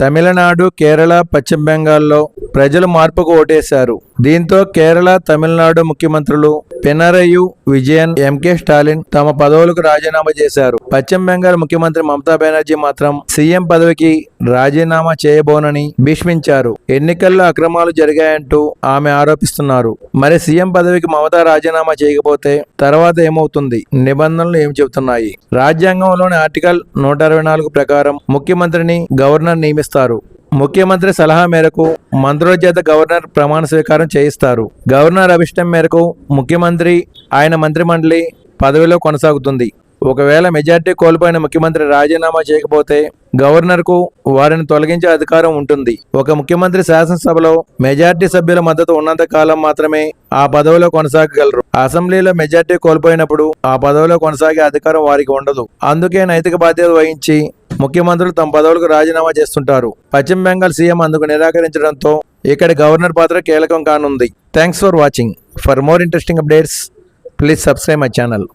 తమిళనాడు, కేరళ, పశ్చిమ బెంగాల్లో ప్రజలు మార్పుకు ఓటేశారు. దీంతో కేరళ, తమిళనాడు ముఖ్యమంత్రులు పినరయి విజయన్, ఎంకే స్టాలిన్ తమ పదవులకు రాజీనామా చేశారు. పశ్చిమ బెంగాల్ ముఖ్యమంత్రి మమతా బెనర్జీ మాత్రం సీఎం పదవికి రాజీనామా చేయబోనని భీష్మించారు. ఎన్నికల్లో అక్రమాలు జరిగాయంటూ ఆమె ఆరోపిస్తున్నారు. మరి సీఎం పదవికి మమతా రాజీనామా చేయకపోతే తర్వాత ఏమవుతుంది? నిబంధనలు ఏమి చెబుతున్నాయి? రాజ్యాంగంలోని ఆర్టికల్ 124 ప్రకారం ముఖ్యమంత్రిని గవర్నర్ నియమిస్తారు. ముఖ్యమంత్రి సలహా మేరకు మంత్రుల చేత గవర్నర్ ప్రమాణ స్వీకారం చేయిస్తారు. గవర్నర్ అభిష్టం మేరకు ముఖ్యమంత్రి, ఆయన మంత్రిమండలి పదవిలో కొనసాగుతుంది. ఒకవేళ మెజార్టీ కోల్పోయిన ముఖ్యమంత్రి రాజీనామా చేయకపోతే గవర్నర్కు వారిని తొలగించే అధికారం ఉంటుంది. ఒక ముఖ్యమంత్రి శాసనసభలో మెజార్టీ సభ్యుల మద్దతు ఉన్నంత కాలం మాత్రమే ఆ పదవిలో కొనసాగగలరు. అసెంబ్లీలో మెజార్టీ కోల్పోయినప్పుడు ఆ పదవిలో కొనసాగే అధికారం వారికి ఉండదు. అందుకే నైతిక బాధ్యత వహించి ముఖ్యమంత్రులు తమ పదవులకు రాజీనామా చేస్తుంటారు. పశ్చిమ బెంగాల్ సీఎం అందుకు నిరాకరించడంతో ఇక్కడ గవర్నర్ పాత్ర కీలకం కానుంది. Thanks for watching. For more interesting updates please subscribe my channel.